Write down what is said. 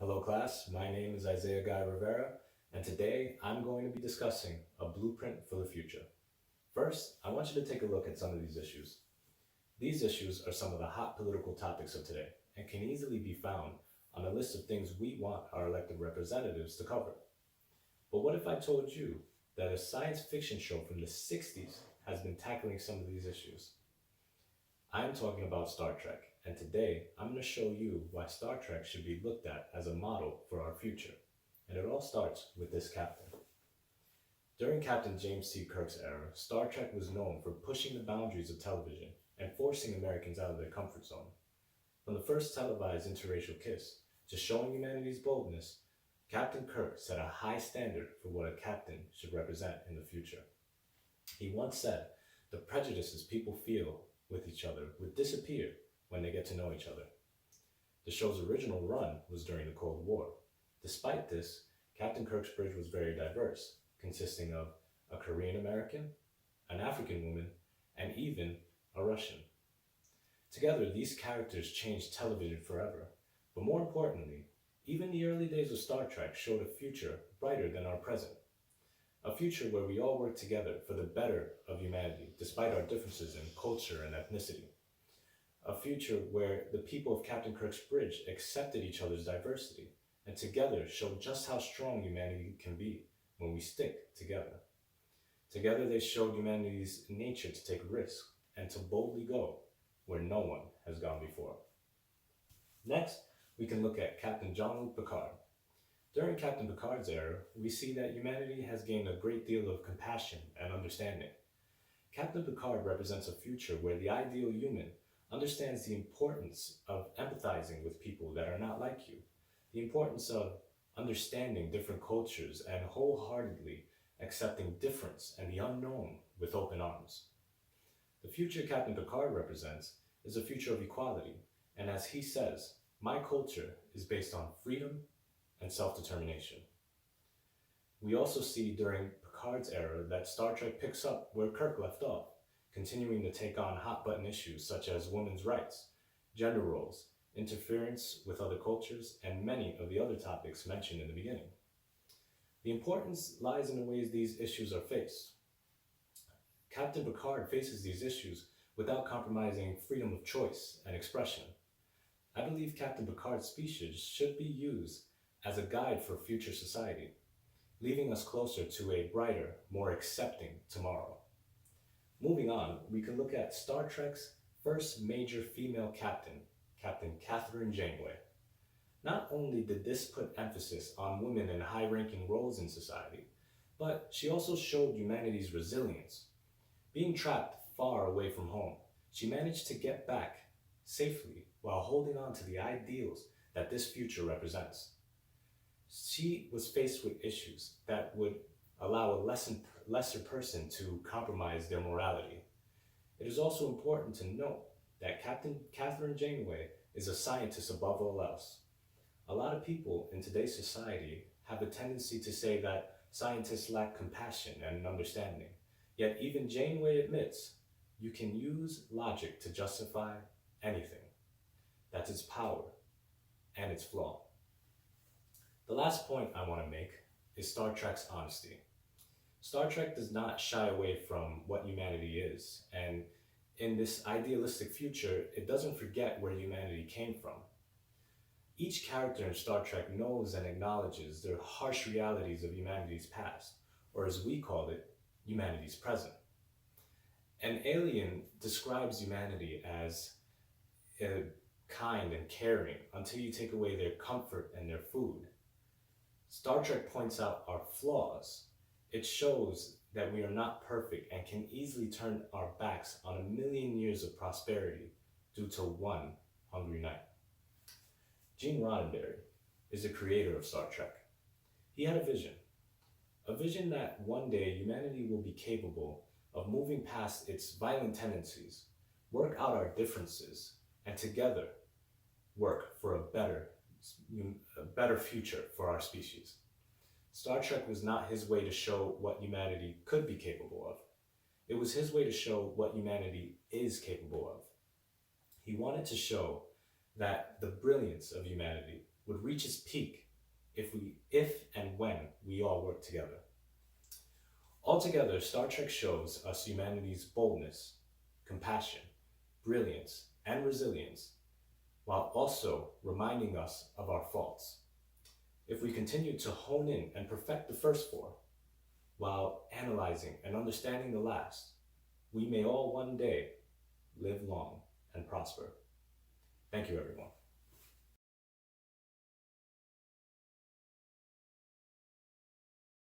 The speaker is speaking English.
Hello class, my name is Isaiah Guy Rivera, and today I'm going to be discussing a blueprint for the future. First, I want you to take a look at some of these issues. These issues are some of the hot political topics of today and can easily be found on a list of things we want our elected representatives to cover. But what if I told you that a science fiction show from the 60s has been tackling some of these issues? I'm talking about Star Trek, and today I'm going to show you why Star Trek should be looked at as a model for our future. And it all starts with this captain. During Captain James T. Kirk's era, Star Trek was known for pushing the boundaries of television and forcing Americans out of their comfort zone. From the first televised interracial kiss to showing humanity's boldness, Captain Kirk set a high standard for what a captain should represent in the future. He once said, "The prejudices people feel with each other would disappear when they get to know each other." The show's original run was during the Cold War. Despite this, Captain Kirk's bridge was very diverse, consisting of a Korean American, an African woman, and even a Russian. Together, these characters changed television forever. But more importantly, even the early days of Star Trek showed a future brighter than our present. A future where we all work together for the better of humanity, despite our differences in culture and ethnicity. A future where the people of Captain Kirk's bridge accepted each other's diversity and together showed just how strong humanity can be when we stick together. Together they showed humanity's nature to take risks and to boldly go where no one has gone before. Next, we can look at Captain Jean-Luc Picard. During Captain Picard's era, we see that humanity has gained a great deal of compassion and understanding. Captain Picard represents a future where the ideal human understands the importance of empathizing with people that are not like you, the importance of understanding different cultures and wholeheartedly accepting difference and the unknown with open arms. The future Captain Picard represents is a future of equality, and as he says, "My culture is based on freedom and self-determination." We also see during Picard's era that Star Trek picks up where Kirk left off, continuing to take on hot-button issues such as women's rights, gender roles, interference with other cultures, and many of the other topics mentioned in the beginning. The importance lies in the ways these issues are faced. Captain Picard faces these issues without compromising freedom of choice and expression. I believe Captain Picard's speeches should be used as a guide for future society, leaving us closer to a brighter, more accepting tomorrow. Moving on, we can look at Star Trek's first major female captain, Captain Kathryn Janeway. Not only did this put emphasis on women in high-ranking roles in society, but she also showed humanity's resilience. Being trapped far away from home, she managed to get back safely while holding on to the ideals that this future represents. She was faced with issues that would allow a lesser person to compromise their morality. It is also important to note that Captain Kathryn Janeway is a scientist above all else. A lot of people in today's society have a tendency to say that scientists lack compassion and understanding. Yet even Janeway admits you can use logic to justify anything. That's its power and its flaw. The last point I want to make is Star Trek's honesty. Star Trek does not shy away from what humanity is, and in this idealistic future, it doesn't forget where humanity came from. Each character in Star Trek knows and acknowledges the harsh realities of humanity's past, or as we call it, humanity's present. An alien describes humanity as kind and caring until you take away their comfort and their food. Star Trek points out our flaws. It shows that we are not perfect and can easily turn our backs on a million years of prosperity due to one hungry night. Gene Roddenberry is the creator of Star Trek. He had a vision that one day humanity will be capable of moving past its violent tendencies, work out our differences, and together work for a better future for our species. Star Trek was not his way to show what humanity could be capable of. It was his way to show what humanity is capable of. He wanted to show that the brilliance of humanity would reach its peak if and when we all work together. Altogether, Star Trek shows us humanity's boldness, compassion, brilliance, and resilience, while also reminding us of our faults. If we continue to hone in and perfect the first four, while analyzing and understanding the last, we may all one day live long and prosper. Thank you, everyone.